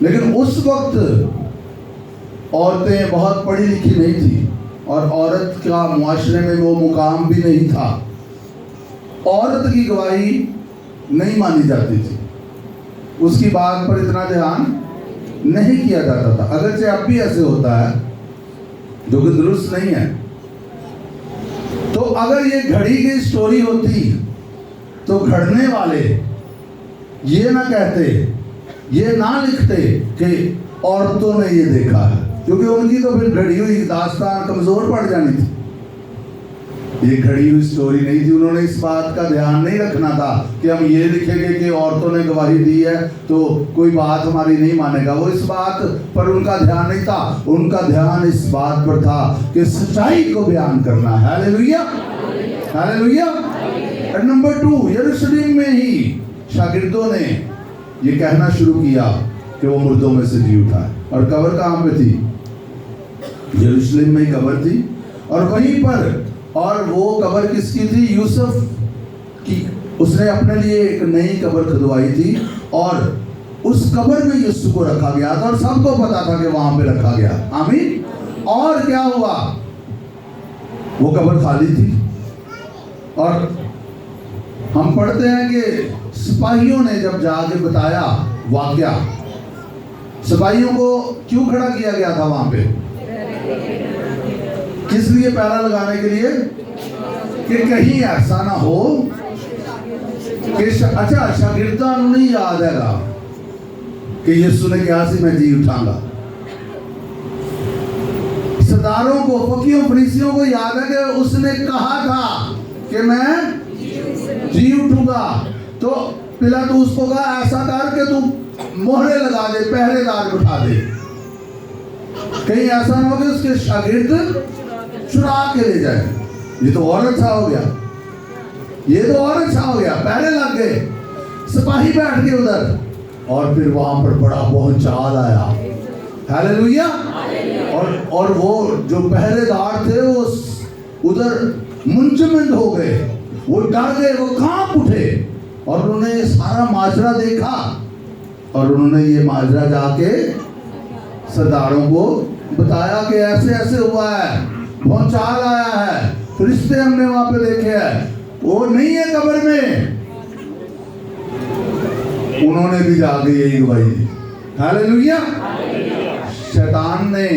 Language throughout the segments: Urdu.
لیکن اس وقت عورتیں بہت پڑھی لکھی نہیں تھی اور عورت کا معاشرے میں وہ مقام بھی نہیں تھا. عورت کی گواہی نہیں مانی جاتی تھی, اس کی بات پر اتنا دھیان نہیں کیا جاتا تھا. اگرچہ اب بھی ایسے ہوتا ہے جو کہ درست نہیں ہے. تو اگر یہ گھڑی کی سٹوری ہوتی تو گھڑنے والے یہ نہ کہتے, یہ نہ لکھتے کہ عورتوں نے یہ دیکھا ہے, کیونکہ ان کی تو پھر گھڑی ہوئی داستان کمزور پڑ جانی تھی. یہ گھڑی ہوئی سٹوری نہیں تھی. انہوں نے اس بات کا دھیان نہیں رکھنا تھا کہ ہم یہ لکھیں گے کہ عورتوں نے گواہی دی ہے تو کوئی بات ہماری نہیں مانے گا. وہ اس بات پر ان کا دھیان نہیں تھا. ان کا دھیان اس بات پر تھا کہ سچائی کو بیان کرنا. ہاللیلویا, ہاللیلویا. اور نمبر 2, یروشلم میں ہی شاگردوں نے یہ کہنا شروع کیا کہ وہ مردوں میں سے جی اٹھا ہے. اور قبر کہاں پہ تھی؟ یروشلم میں ہی قبر تھی. اور وہیں پر, اور وہ قبر کس کی تھی؟ یوسف کی. اس نے اپنے لیے ایک نئی قبر کھدوائی تھی اور اس قبر میں یسوع کو رکھا گیا تھا, اور سب کو پتا تھا کہ وہاں پہ رکھا گیا. آمین. اور کیا ہوا؟ وہ قبر خالی تھی. اور ہم پڑھتے ہیں کہ سپاہیوں نے جب جا کے بتایا واقعہ, سپاہیوں کو کیوں کھڑا کیا گیا تھا وہاں پہ؟ کس لیے؟ پہرا لگانے کے لیے کہ کہیں ایسا نہ ہو کہ اچھا شاگردوں نہیں یاد ہے گا کہ یسوع نے کیا سی میں جی اٹھاؤں گا. سرداروں کو, فقیوں, فریسیوں کو یاد ہے کہ اس نے کہا تھا کہ میں جی اٹھوں گا. تو پلاطس کو کہا ایسا کر کہ تو مہرے لگا دے, پہرے دار بٹھا دے, کہیں ایسا نہ ہو کہ اس کے شاگرد چرا کے لے جائے. یہ تو اور اچھا ہو گیا, یہ تو اور اچھا ہو گیا. پہرے لگ گئے, سپاہی بیٹھ گئے ادھر, اور پھر وہاں پر بڑا بہنچال آیا. ہاللیلویا. اور وہ جو پہرے دار تھے وہ ادھر منجمد ہو گئے, وہ ڈر گئے, وہ کانپ اٹھے, اور انہوں نے سارا ماجرا دیکھا, اور انہوں نے یہ ماجرا جا کے سرداروں کو بتایا کہ ایسے ایسے ہوا ہے, بھونچال آیا ہے, فرشتے ہم نے وہاں پہ دیکھے ہیں, وہ نہیں ہے قبر میں. انہوں نے بھی جا کے یہی گواہی دی. ہاللیلویا. شیطان نے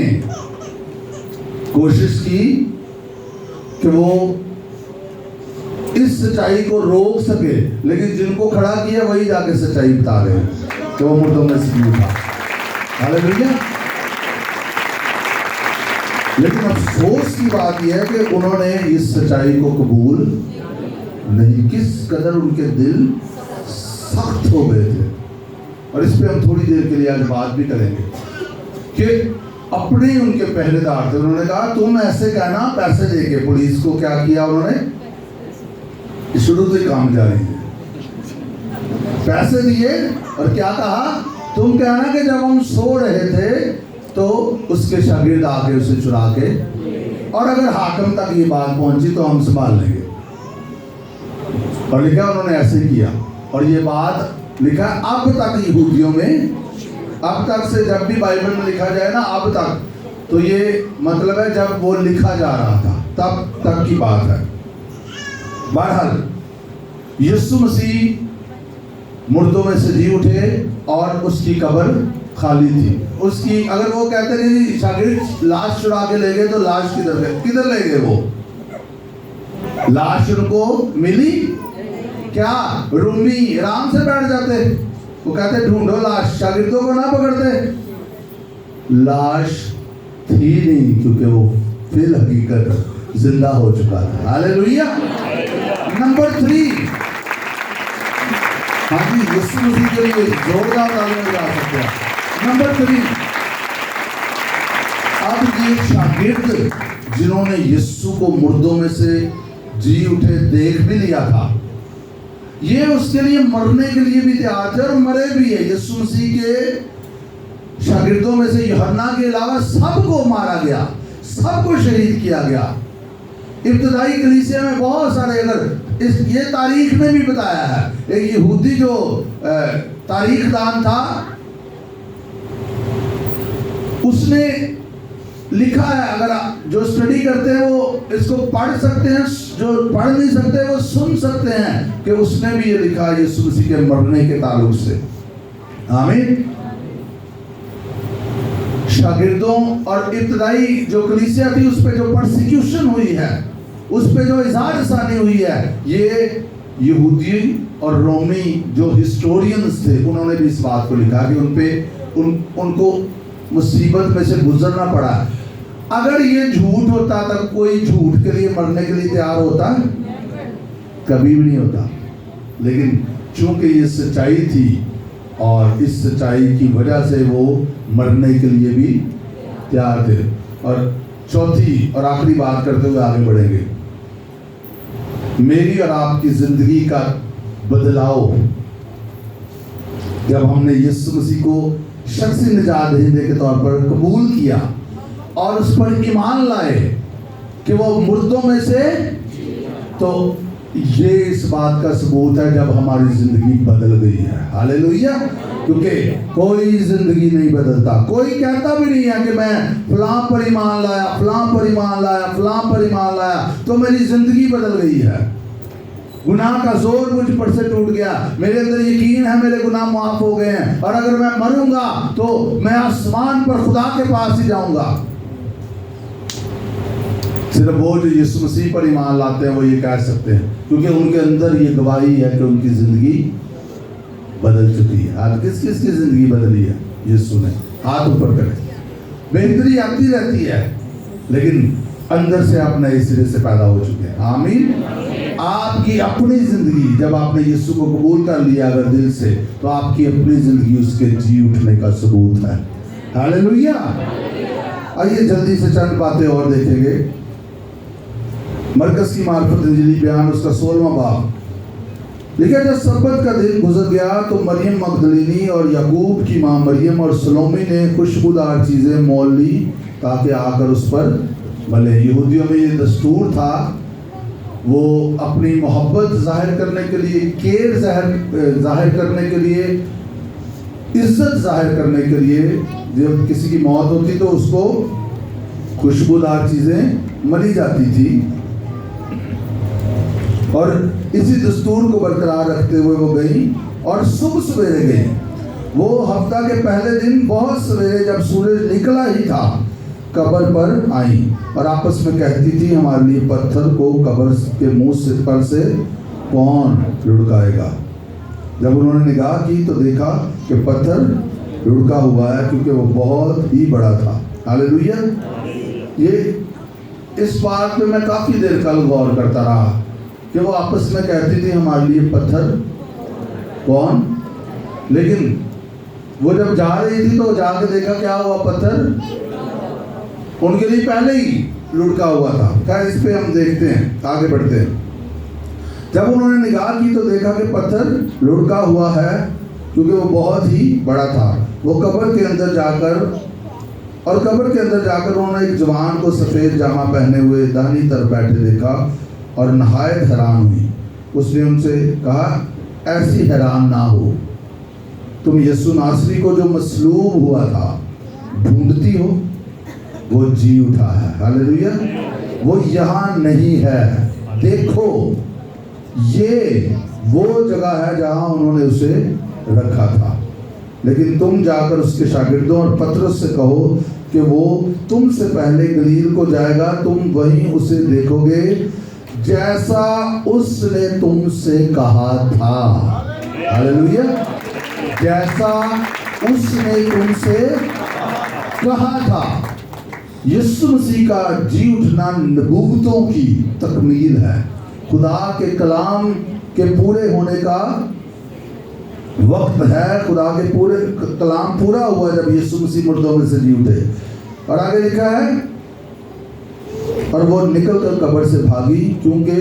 کوشش کی کہ وہ اس سچائی کو روک سکے, لیکن جن کو کھڑا کیا وہی جا کے سچائی بتا رہے ہیں کہ وہ مردوں میں سے جی اٹھا. ہاللیلویا. لیکن افسوس کی بات یہ ہے کہ انہوں نے اس سچائی کو قبول نہیں. کس قدر ان کے دل سخت ہو گئے تھے. اور اس پہ ہم تھوڑی دیر کے لیے آج بات بھی کریں گے کہ اپنے ان کے پہرے دار تھے, انہوں نے کہا تم ایسے کہنا پیسے دے کے. پولیس کو کیا کیا انہوں نے؟ شروع سے کام جاری ہے, پیسے دیے اور کیا کہا؟ تم کہنا کہ جب ہم سو رہے تھے تو اس کے شاگرد آ کے اسے چرا کے, اور اگر حاکم تک یہ بات پہنچی تو ہم سنبھال لیں گے. اور لکھا انہوں نے ایسے کیا. اور یہ بات لکھا اب تک یہودیوں میں, اب تک سے جب بھی بائبل میں لکھا جائے نا اب تک, تو یہ مطلب ہے جب وہ لکھا جا رہا تھا تب تک کی بات ہے. بہرحال یسوع مسیح مردوں میں سے جی اٹھے اور اس کی قبر خالی تھی. اس کی اگر وہ کہتے کہ شاگرد لاش چرا کے لے گئے تو لاش کدھر لے گئے؟ وہ لاش ان کو ملی کیا؟ رومی آرام سے بیٹھ جاتے, وہ کہتے ڈھونڈو لاش, شاگردوں کو نہ پکڑتے. لاش تھی نہیں کیونکہ وہ فی الحقیقت زندہ ہو چکا تھا. ہاللیلویا. نمبر 3, ہاں جی یسوع مسیح کے لیے زوردار تالیاں بجا سکتے ہیں. نمبر 3, اب یہ شاگرد جنہوں نے یسوع کو مردوں میں سے جی اٹھے دیکھ بھی لیا تھا, یہ اس کے لیے مرنے کے لیے بھی تیار تھے اور مرے بھی ہے. یسوع مسیح کے شاگردوں میں سے یوحنا کے علاوہ سب کو مارا گیا, سب کو شہید کیا گیا. ابتدائی کلیسیا میں بہت سارے, اگر یہ تاریخ نے بھی بتایا ہے, ایک یہودی جو تاریخ دان تھا اس نے لکھا ہے, اگر جو اسٹڈی کرتے ہیں وہ اس کو پڑھ سکتے ہیں, جو پڑھ نہیں سکتے وہ سن سکتے ہیں کہ اس نے بھی یہ لکھا ہے یسوع مسیح کے مرنے کے تعلق سے. آمین. شاگردوں اور ابتدائی جو کلیسیا تھی اس پہ جو پرسیکیوشن ہوئی ہے, اس پہ جو اظہار ثانی ہوئی ہے, یہ یہودی اور رومی جو ہسٹورینز تھے انہوں نے بھی اس بات کو لکھا کہ ان پہ ان کو مصیبت میں سے گزرنا پڑا. اگر یہ جھوٹ ہوتا تو کوئی جھوٹ کے لیے مرنے کے لیے تیار ہوتا؟ کبھی بھی نہیں ہوتا. لیکن چونکہ یہ سچائی تھی اور اس سچائی کی وجہ سے وہ مرنے کے لیے بھی تیار تھے. اور چوتھی اور آخری بات کرتے ہوئے آگے بڑھیں گے, میری اور آپ کی زندگی کا بدلاؤ جب ہم نے یسوع مسیح کو شخصی نجات دہندے کے طور پر قبول کیا اور اس پر ایمان لائے کہ وہ مردوں میں سے, تو یہ اس بات کا ثبوت ہے جب ہماری زندگی بدل گئی ہے. ہاللیلویہ. کیونکہ کوئی زندگی نہیں بدلتا, کوئی کہتا بھی نہیں ہے کہ میں فلاں پر ایمان لایا, فلاں پر ایمان لایا, فلاں پر ایمان لایا تو میری زندگی بدل گئی ہے, گناہ کا زور مجھ پر سے ٹوٹ گیا, میرے اندر یقین ہے میرے گناہ معاف ہو گئے ہیں, اور اگر میں مروں گا تو میں آسمان پر خدا کے پاس ہی جاؤں گا. صرف وہ جو یسوع مسیح پر ایمان لاتے ہیں وہ یہ کہہ سکتے ہیں, کیونکہ ان کے اندر یہ گواہی ہے کہ ان کی زندگی بدل چکی ہے. آج کس کس کی زندگی بدلی ہے؟ یسوع نے. ہاتھ اوپر کریں. بہتری آتی رہتی ہے لیکن اندر سے آپ نئے سرے سے پیدا ہو چکے ہیں. آمین. آپ کی اپنی زندگی جب آپ نے یسوع کو قبول کر لیا اگر دل سے, تو آپ کی اپنی زندگی اس کے جی اٹھنے کا ثبوت ہے. ہاللیلویہ. آئیے جلدی سے چند باتیں اور دیکھیں گے. مرکز کی معرفت انجیلی بیان اس کا 16واں باب. لکھا جب سبت کا دن گزر گیا تو مریم مگدلینی اور یعقوب کی ماں مریم اور سلومی نے خوشبودار چیزیں مول لی تاکہ آ کر اس پر ملے. یہودیوں میں یہ دستور تھا, وہ اپنی محبت ظاہر کرنے کے لیے, کیئر ظاہر کرنے کے لیے, عزت ظاہر کرنے کے لیے, جب کسی کی موت ہوتی تو اس کو خوشبودار چیزیں ملی جاتی تھی. اور اسی دستور کو برقرار رکھتے ہوئے وہ گئی اور صبح سویرے گئی. وہ ہفتہ کے پہلے دن بہت سویرے جب سورج نکلا ہی تھا قبر پر آئیں اور آپس میں کہتی تھی ہمارے لیے پتھر کو قبر کے منہ پر سے کون لڑکائے گا. جب انہوں نے نگاہ کی تو دیکھا کہ پتھر لڑکا ہوا ہے کیونکہ وہ بہت ہی بڑا تھا. ہاللیلویہ. یہ اس بات پہ میں کافی دیر کل غور کرتا رہا کہ وہ آپس میں کہتی تھی ہمارے لیے پتھر کون, لیکن وہ جب جا رہی تھی تو جا کے دیکھا کیا ہوا, پتھر ان کے لیے پہلے ہی لڑکا ہوا تھا. خیر اس پہ ہم دیکھتے ہیں, آگے بڑھتے ہیں. جب انہوں نے نگاہ کی تو دیکھا کہ پتھر لڑکا ہوا ہے کیونکہ وہ بہت ہی بڑا تھا. وہ قبر کے اندر جا کر انہوں نے ایک جوان کو سفید جامہ پہنے ہوئے داہنی طرف بیٹھے دیکھا اور نہایت حیران ہوئی. اس نے ان سے کہا ایسی حیران نہ ہو, تم یسوع ناصری کو جو مصلوب ہوا تھا ڈھونڈتی ہو, وہ جی اٹھا ہے. ہاللیلویہ. وہ یہاں نہیں ہے, دیکھو یہ وہ جگہ ہے جہاں انہوں نے اسے رکھا تھا. لیکن تم جا کر اس کے شاگردوں اور پترس سے کہو کہ وہ تم سے پہلے گلیل کو جائے گا, تم وہیں اسے دیکھو گے جیسا اس نے تم سے کہا تھا. ہاللیلویہ. جیسا اس نے تم سے کہا تھا. یسوع مسیح کا جی اٹھنا نبوتوں کی تکمیل ہے. خدا کے کلام کے پورے ہونے کا وقت ہے. خدا کے پورے کلام پورا ہوا جب یسوع مسیح مردوں میں سے جی اٹھے. اور آگے لکھا ہے اور وہ نکل کر قبر سے بھاگی کیونکہ